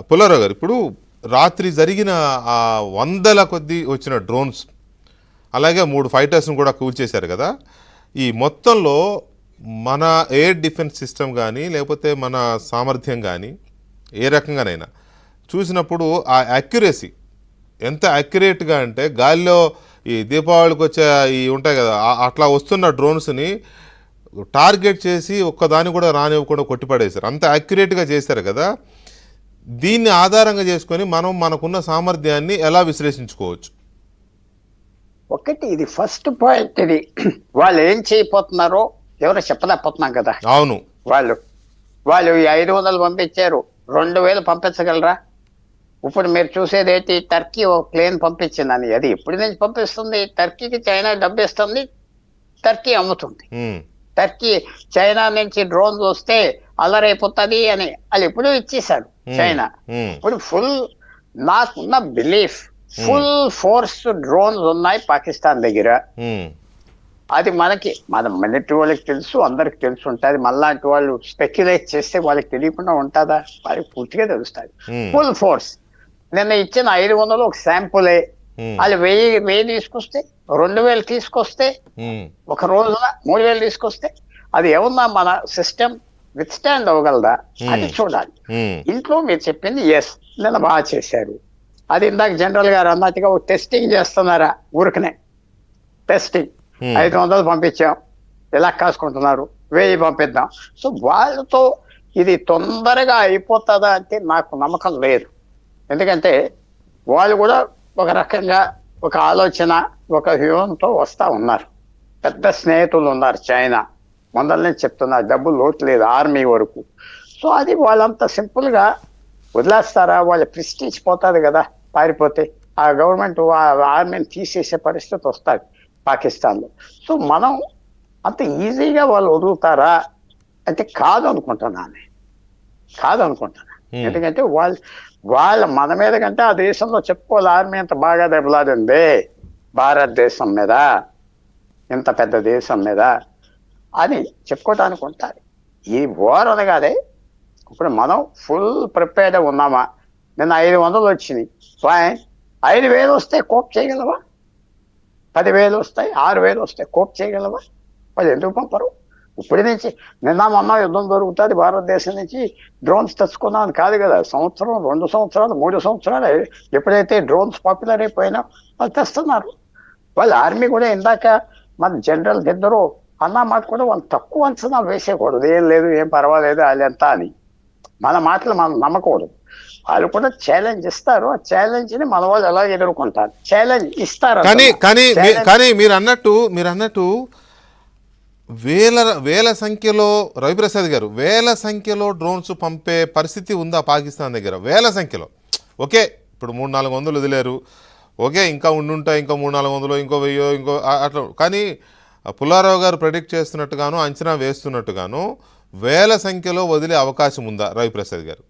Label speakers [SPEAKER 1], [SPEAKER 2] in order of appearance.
[SPEAKER 1] పుల్లారావు గారు, ఇప్పుడు రాత్రి జరిగిన ఆ వందల కొద్దీ వచ్చిన డ్రోన్స్, అలాగే 3 ఫైటర్స్ను కూడా కూల్చేశారు కదా. ఈ మొత్తంలో మన ఎయిర్ డిఫెన్స్ సిస్టమ్ కానీ లేకపోతే మన సామర్థ్యం కానీ ఏ రకంగానైనా చూసినప్పుడు ఆ యాక్యురసీ ఎంత యాక్యురేట్గా అంటే, గాలిలో ఈ దీపావళికి వచ్చే ఈ ఉంటాయి కదా, అట్లా వస్తున్న డ్రోన్స్ని టార్గెట్ చేసి ఒక్కదాన్ని కూడా రానివ్వకుండా కొట్టిపడేశారు. అంత యాక్యురేట్గా చేశారు కదా. దీన్ని ఆధారంగా చేసుకొని మనం మనకున్న సామర్థ్యాన్ని ఎలా విశ్లేషించుకోవచ్చు?
[SPEAKER 2] ఒకటి ఇది ఫస్ట్ పాయింట్. ఇది వాళ్ళు ఏం చేయబోతున్నారో ఎవరో చెప్పలేకపోతున్నాం కదా.
[SPEAKER 1] అవును,
[SPEAKER 2] వాళ్ళు ఈ 500 పంపించారు, 2000 పంపించగలరా? ఇప్పుడు మీరు చూసేది ఏంటి, టర్కీ ఒక ప్లేన్ పంపించిందని. అది ఎప్పటి నుంచి పంపిస్తుంది? టర్కీకి చైనా డబ్బు ఇస్తుంది, టర్కీ అమ్ముతుంది. టర్కీ చైనా నుంచి డ్రోన్స్ వస్తే అల్లరైపోతుంది అని వాళ్ళు ఎప్పుడూ ఇచ్చేశారు చైనా. ఇప్పుడు నాకున్న బిలీఫ్ ఫుల్ ఫోర్స్ డ్రోన్స్ ఉన్నాయి పాకిస్తాన్ దగ్గర. అది మన మిలిటరీ వాళ్ళకి తెలుసు, అందరికి తెలుసు ఉంటుంది. మనలాంటి వాళ్ళు స్పెక్యులేట్ చేస్తే వాళ్ళకి తెలియకుండా ఉంటుందా? వాళ్ళకి పూర్తిగా తెలుస్తుంది. Full force. నిన్న ఇచ్చిన 500 ఒక శాంపులే. వాళ్ళు 1000 తీసుకొస్తే, 2000 తీసుకొస్తే, ఒక రోజున 3000 తీసుకొస్తే అది ఏమన్నా మన సిస్టమ్ విత్ స్టాండ్ అవ్వగలదా అది చూడాలి. ఇంట్లో మీరు చెప్పింది ఎస్, నిన్న బాగా చేశారు. అది ఇందాక జనరల్ గారు అన్నట్టుగా టెస్టింగ్ చేస్తున్నారా? ఊరికనే టెస్టింగ్. 500 పంపించాం, ఎలా కాసుకుంటున్నారు, 1000 పంపిద్దాం. సో వాళ్ళతో ఇది తొందరగా అయిపోతుందా అంటే నాకు నమ్మకం లేదు. ఎందుకంటే వాళ్ళు కూడా ఒక రకంగా ఒక ఆలోచన, ఒక వ్యూహంతో వస్తూ ఉన్నారు. పెద్ద స్నేహితులు ఉన్నారు చైనా, మొదలనే చెప్తున్నారు, డబ్బు లోటు లేదు ఆర్మీ వరకు. సో అది వాళ్ళంత సింపుల్గా వదిలేస్తారా? వాళ్ళ ప్రెస్టీజ్ పోతుంది కదా పారిపోతే. ఆ గవర్నమెంట్ ఆర్మీని తీసేసే పరిస్థితి వస్తుంది పాకిస్తాన్లో. సో మనం అంత ఈజీగా వాళ్ళు వదులుతారా అంటే కాదనుకుంటున్నాను. ఎందుకంటే వాళ్ళ మన మీద కంటే ఆ దేశంలో చెప్పుకోవాలి, ఆర్మీ అంత బాగా దెబ్బలాడింది భారతదేశం మీద, ఇంత పెద్ద దేశం మీద అని చెప్పుకోవటానికి ఉంటుంది. ఈ వార్ అనగానే ఇప్పుడు మనం ఫుల్ ప్రిపేర్డ్ ఉన్నామా? నిన్న 500 వచ్చినాయి, 5000 వస్తే కోప్ చేయగలవా? 10,000 వస్తాయి, 6,000 వస్తాయి, కోప్ చేయగలవా? వాళ్ళు ఎందుకు పంపరు? ఇప్పటి నుంచి నిన్న మొన్న యుద్ధం జరుగుతుంది, భారతదేశం నుంచి డ్రోన్స్ తెచ్చుకున్నామని కాదు కదా. సంవత్సరం, 2 సంవత్సరాలు, 3 సంవత్సరాలు ఎప్పుడైతే డ్రోన్స్ పాపులర్ అయిపోయినా వాళ్ళు తెస్తున్నారు. వాళ్ళ ఆర్మీ కూడా ఇందాక మన జనరల్ ఇద్దరు అన్న మాట కూడా వాళ్ళు తక్కువ అంచనా వేసేయకూడదు. ఏం లేదు, ఏం పర్వాలేదు వాళ్ళు ఎంత అని మన మాటలు మనం నమ్మకూడదు. వాళ్ళు కూడా ఛాలెంజ్ ఇస్తారు, ఆ ఛాలెంజ్ ని మన వాళ్ళు ఎలా ఎదుర్కొంటారు, ఛాలెంజ్ ఇస్తారు.
[SPEAKER 1] కానీ మీరు అన్నట్టు వేల సంఖ్యలో, రవిప్రసాద్ గారు, వేల సంఖ్యలో డ్రోన్స్ పంపే పరిస్థితి ఉందా పాకిస్తాన్ దగ్గర? వేల సంఖ్యలో. ఓకే, ఇప్పుడు 300-400 వదిలేరు, ఓకే, ఇంకా ఉండుంటాయి, ఇంకో 300-400, ఇంకో 1000, ఇంకో అట్లా. కానీ పుల్లారావు గారు ప్రెడిక్ట్ చేస్తున్నట్టుగాను, అంచనా వేస్తున్నట్టుగాను వేల సంఖ్యలో వదిలే అవకాశం ఉందా రవిప్రసాద్ గారు?